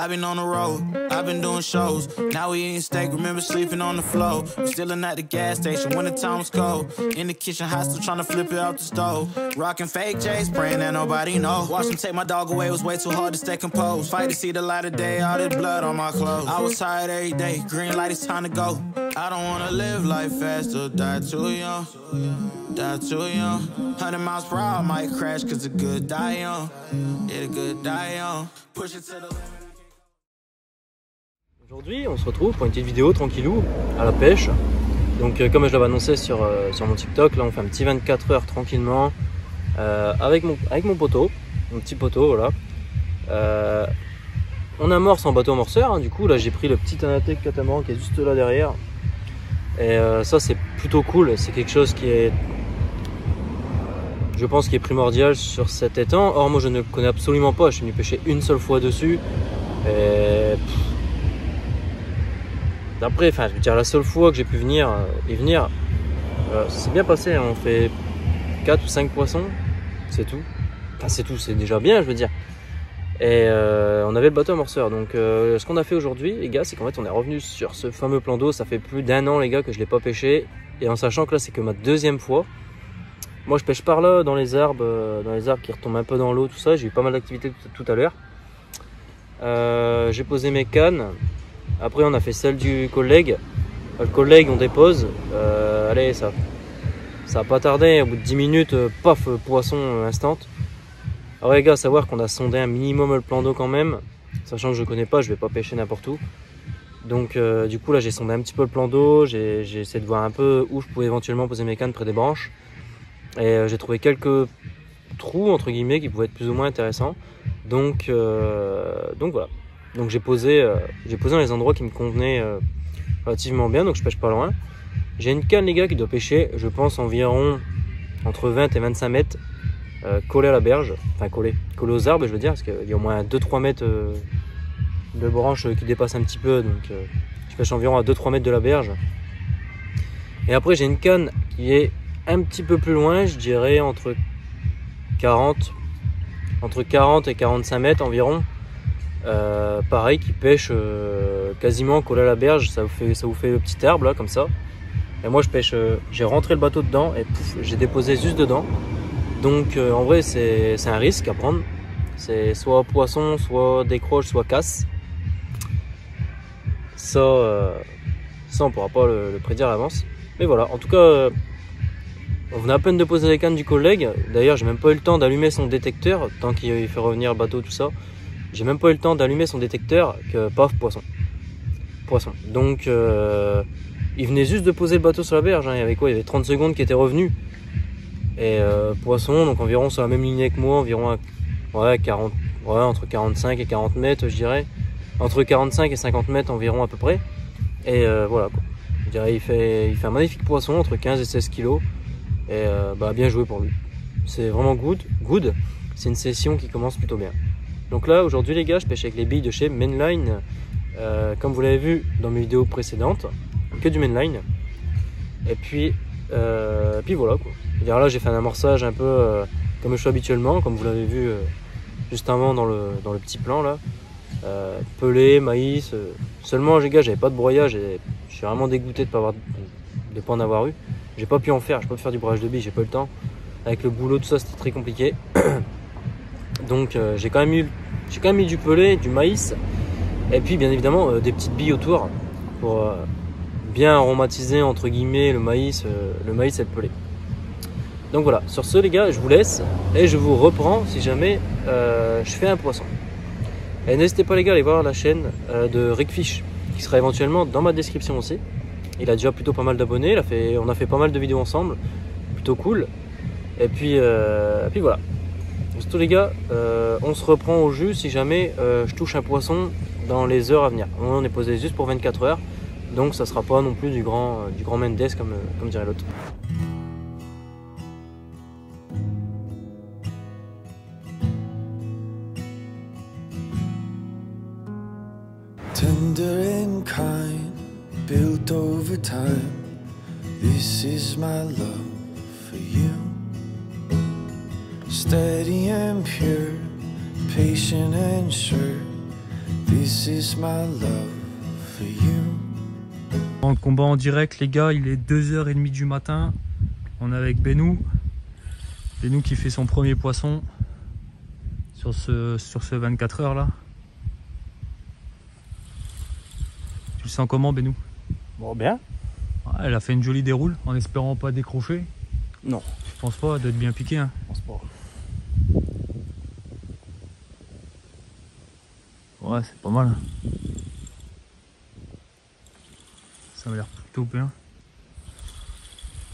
I've been on the road, I've been doing shows. Now we eating steak, remember sleeping on the floor. We stealing at the gas station when the time was cold. In the kitchen, hot still trying to flip it out the stove. Rocking fake J's, praying that nobody know. Watch them take my dog away, it was way too hard to stay composed. Fight to see the light of day, all this blood on my clothes. I was tired every day, green light, it's time to go. I don't wanna live life fast or die too young. Die too young. 100 miles per hour, might crash cause the good die young. Yeah, the good die young. Push it to the limit. Aujourd'hui, on se retrouve pour une petite vidéo tranquillou à la pêche. Donc, comme je l'avais annoncé sur mon TikTok, là on fait un petit 24 heures tranquillement avec mon poteau, mon petit poteau, voilà. On amorce en bateau amorceur, hein, du coup là j'ai pris le petit Anatech catamaran qui est juste là derrière. Et ça c'est plutôt cool, c'est quelque chose qui est, je pense, qui est primordial sur cet étang. Or moi je ne connais absolument pas, je suis venu pêcher une seule fois dessus. Et d'après, enfin je veux dire, la seule fois que j'ai pu venir ça s'est bien passé, hein. On fait 4 ou 5 poissons, c'est tout. Enfin c'est tout, c'est déjà bien, je veux dire. Et on avait le bateau amorceur. Donc ce qu'on a fait aujourd'hui les gars, c'est qu'en fait on est revenu sur ce fameux plan d'eau. Ça fait plus d'1 an les gars que je l'ai pas pêché. Et en sachant que là c'est que ma deuxième fois. Moi je pêche par là dans les arbres qui retombent un peu dans l'eau, tout ça. J'ai eu pas mal d'activités tout à l'heure. J'ai posé mes cannes. Après on a fait celle du collègue. Le collègue on dépose. Allez, ça a pas tardé. Au bout de 10 minutes, paf, poisson instant. Alors les gars, savoir qu'on a sondé un minimum le plan d'eau quand même. Sachant que je connais pas, je vais pas pêcher n'importe où. Donc du coup là j'ai sondé un petit peu le plan d'eau. J'ai essayé de voir un peu où je pouvais éventuellement poser mes cannes près des branches. Et j'ai trouvé quelques trous entre guillemets qui pouvaient être plus ou moins intéressants. Donc voilà. Donc j'ai posé dans les endroits qui me convenaient relativement bien. Donc je pêche pas loin. J'ai une canne les gars qui doit pêcher, je pense, environ entre 20 et 25 mètres. Collé à la berge, enfin collé aux arbres je veux dire, parce qu'il y a au moins 2-3 mètres de branches qui dépassent un petit peu. Donc je pêche environ à 2-3 mètres de la berge. Et après j'ai une canne qui est un petit peu plus loin, je dirais entre 40 et 45 mètres environ. Pareil, qui pêche quasiment collé à la berge. Ça vous fait le petit herbe là comme ça. Et moi je pêche, j'ai rentré le bateau dedans et pouf, j'ai déposé juste dedans. Donc en vrai c'est un risque à prendre. C'est soit poisson, soit décroche, soit casse. Ça on pourra pas le prédire à l'avance. Mais voilà, en tout cas on venait à peine de poser les cannes du collègue. D'ailleurs j'ai même pas eu le temps d'allumer son détecteur. Tant qu'il fait revenir le bateau, tout ça, j'ai même pas eu le temps d'allumer son détecteur que paf, poisson. Donc il venait juste de poser le bateau sur la berge, hein. Il y avait quoi? Il y avait 30 secondes qui étaient revenus. Et poisson, donc environ sur la même lignée que moi, environ entre 45 et 40 mètres je dirais. Entre 45 et 50 mètres environ à peu près. Et voilà quoi. Je dirais il fait un magnifique poisson, entre 15 et 16 kilos. Et bien joué pour lui. C'est vraiment good. C'est une session qui commence plutôt bien. Donc là aujourd'hui les gars, je pêche avec les billes de chez Mainline. Comme vous l'avez vu dans mes vidéos précédentes, que du Mainline. Et puis voilà quoi. Là j'ai fait un amorçage un peu comme je fais habituellement, comme vous l'avez vu juste avant dans le petit plan là. Pelé, maïs. Seulement les gars, j'avais pas de broyage et je suis vraiment dégoûté de pas en avoir eu. J'ai pas pu en faire, j'ai pas pu faire du broyage de billes, j'ai pas eu le temps. Avec le boulot, tout ça, c'était très compliqué. Donc j'ai quand même mis du pelé, du maïs, et puis bien évidemment des petites billes autour pour bien aromatiser entre guillemets le maïs et le pelé. Donc voilà, sur ce les gars, je vous laisse et je vous reprends si jamais je fais un poisson. Et n'hésitez pas les gars à aller voir la chaîne de Rickfish qui sera éventuellement dans ma description aussi. Il a déjà plutôt pas mal d'abonnés, on a fait pas mal de vidéos ensemble, plutôt cool. Et puis voilà. Surtout les gars, on se reprend au jus si jamais je touche un poisson dans les heures à venir. On est posé juste pour 24 heures, donc ça sera pas non plus du grand Mendes comme dirait l'autre. Tender and kind, built over time. This is my love for you. Steady and pure, patient and sure. This is my love for you. En combat en direct les gars, il est 2h30 du matin. On est avec Benou. Benou qui fait son premier poisson sur ce 24 heures là. Tu le sens comment Benou? Bon, bien. Ouais, elle a fait une jolie déroule en espérant pas décrocher. Non. Je pense pas, d'être bien piqué hein. Je pense pas. Ouais, c'est pas mal. Ça m'a l'air plutôt bien.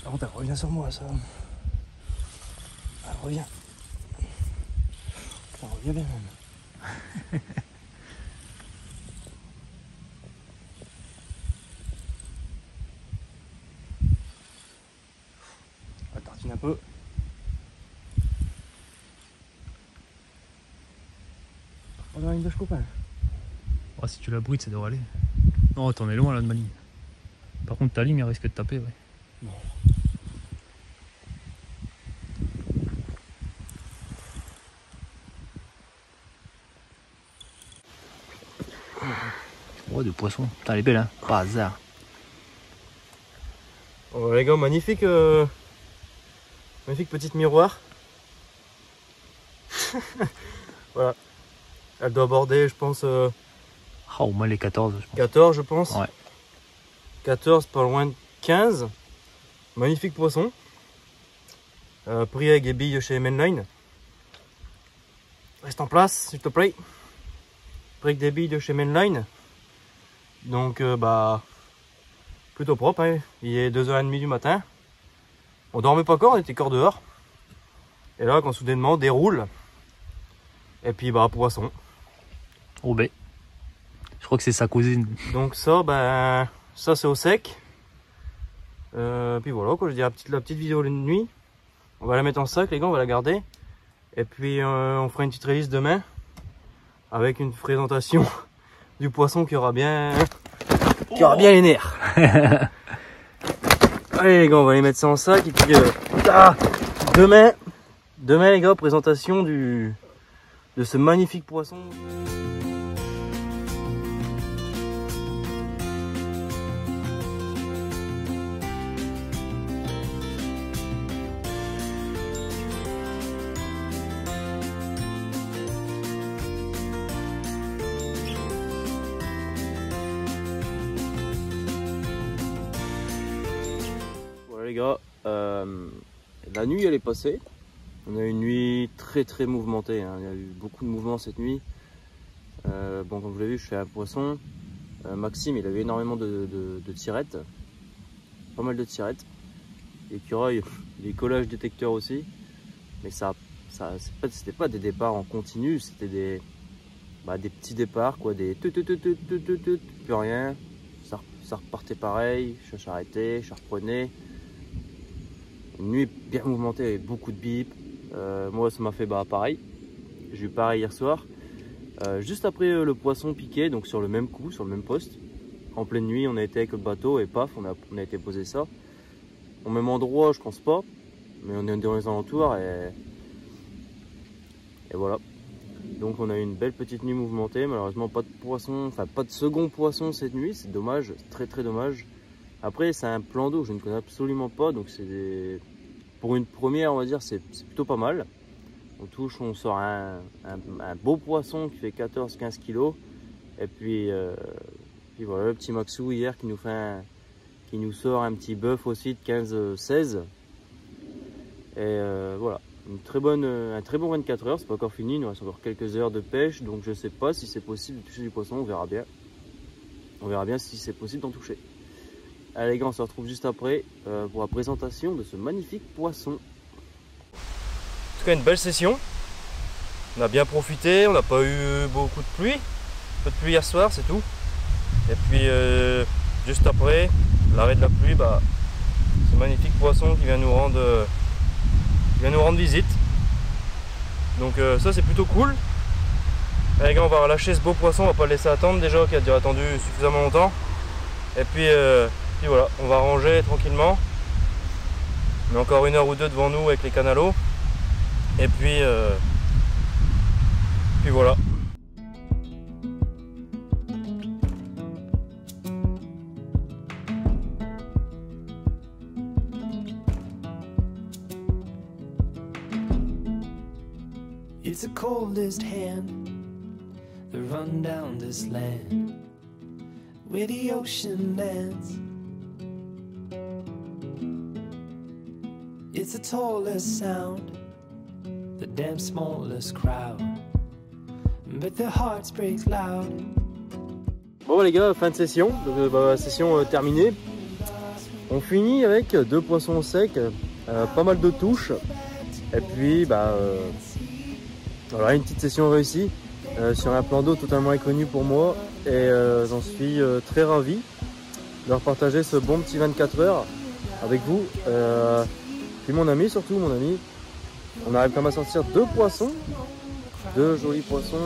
Par contre, elle revient sur moi, ça. Elle revient. Elle revient bien même. On va tartiner un peu. On a une bêche copain. Oh, si tu la brides, ça devrait aller. Non, t'en es loin là de ma ligne. Par contre, ta ligne elle risque de taper, ouais. Non. Oh, de poisson. Putain, elle est belle, hein. Pas hasard. Oh, les gars, magnifique, magnifique petite miroir. Voilà. Elle doit border, je pense, Ah, au moins les 14, je pense. 14, je pense. Ouais. 14, pas loin de 15. Magnifique poisson. Pris avec des billes chez Mainline. Reste en place, s'il te plaît. Pris avec des billes de chez Mainline. Donc, bah, plutôt propre. Hein. Il est 2h30 du matin. On dormait pas encore, on était encore dehors. Et là, quand soudainement, déroule. Et puis, bah, poisson. Oh, ben. Je crois que c'est sa cousine. Donc ça, ben, ça c'est au sec. Puis voilà, quoi, je dirais la petite vidéo de nuit. On va la mettre en sac, les gars, on va la garder. Et puis on fera une petite release demain. Avec une présentation du poisson qui aura bien les nerfs. Allez les gars, on va les mettre ça en sac. Et puis demain les gars, présentation de ce magnifique poisson. Les gars, la nuit elle est passée. On a eu une nuit très mouvementée, hein. Il y a eu beaucoup de mouvements cette nuit. Bon, comme vous l'avez vu, je fais un poisson. Maxime, il avait énormément de tirettes, pas mal de tirettes, écureuil, des collages détecteurs aussi, mais c'était pas des départs en continu, c'était des petits départs, quoi, des plus rien, ça repartait pareil, je s'arrêtais, je reprenais. Une nuit bien mouvementée avec beaucoup de bips. Moi ça m'a fait pareil. J'ai eu pareil hier soir. Juste après le poisson piqué, donc sur le même coup, sur le même poste. En pleine nuit, on a été avec le bateau et paf, on a été poser ça. Au même endroit, je pense pas. Mais on est dans les alentours et voilà. Donc on a eu une belle petite nuit mouvementée. Malheureusement pas de poisson, enfin pas de second poisson cette nuit. C'est dommage, c'est très dommage. Après c'est un plan d'eau que je ne connais absolument pas, donc pour une première on va dire c'est plutôt pas mal. On touche, on sort un beau poisson qui fait 14-15 kg. Et puis voilà le petit Maxou hier qui nous sort un petit bœuf aussi de 15-16. Et voilà, un très bon 24 heures, c'est pas encore fini, il nous reste encore quelques heures de pêche, donc je sais pas si c'est possible de toucher du poisson, on verra bien. On verra bien si c'est possible d'en toucher. Allez les gars, on se retrouve juste après pour la présentation de ce magnifique poisson. En tout cas, une belle session. On a bien profité, on n'a pas eu beaucoup de pluie. Un peu de pluie hier soir, c'est tout. Et puis juste après, l'arrêt de la pluie, ce magnifique poisson qui vient nous rendre visite. Donc ça c'est plutôt cool. Allez les gars, on va relâcher ce beau poisson, on va pas le laisser attendre déjà, qui a déjà attendu suffisamment longtemps. Et puis voilà, on va ranger tranquillement. On a encore 1 heure ou 2 devant nous avec les canalos. Et puis voilà. It's the coldest hand that run down this land where the ocean lands. It's the tallest sound, the damn smallest crowd, but their hearts break loud. Bon les gars, fin de session, donc session terminée. On finit avec 2 poissons secs, pas mal de touches, et puis voilà, une petite session réussie sur un plan d'eau totalement inconnu pour moi, et j'en suis très ravi de partager ce bon petit 24 heures avec vous. Puis mon ami, surtout mon ami, on arrive quand même à sortir 2 poissons, 2 jolis poissons.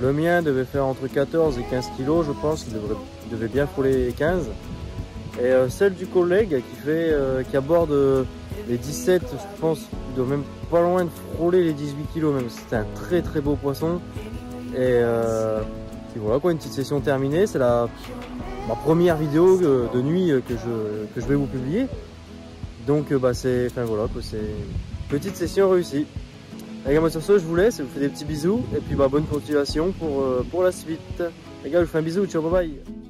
Le mien devait faire entre 14 et 15 kilos, je pense, il devait bien frôler les 15. Et celle du collègue qui aborde les 17, je pense, il doit même pas loin de frôler les 18 kilos même. C'était un très très beau poisson. Et voilà quoi, une petite session terminée. C'est ma première vidéo de nuit que je vais vous publier. Donc c'est une petite session réussie. Les gars, moi sur ce je vous laisse, je vous fais des petits bisous et puis bonne continuation pour la suite. Les gars, je vous fais un bisou, ciao, bye bye.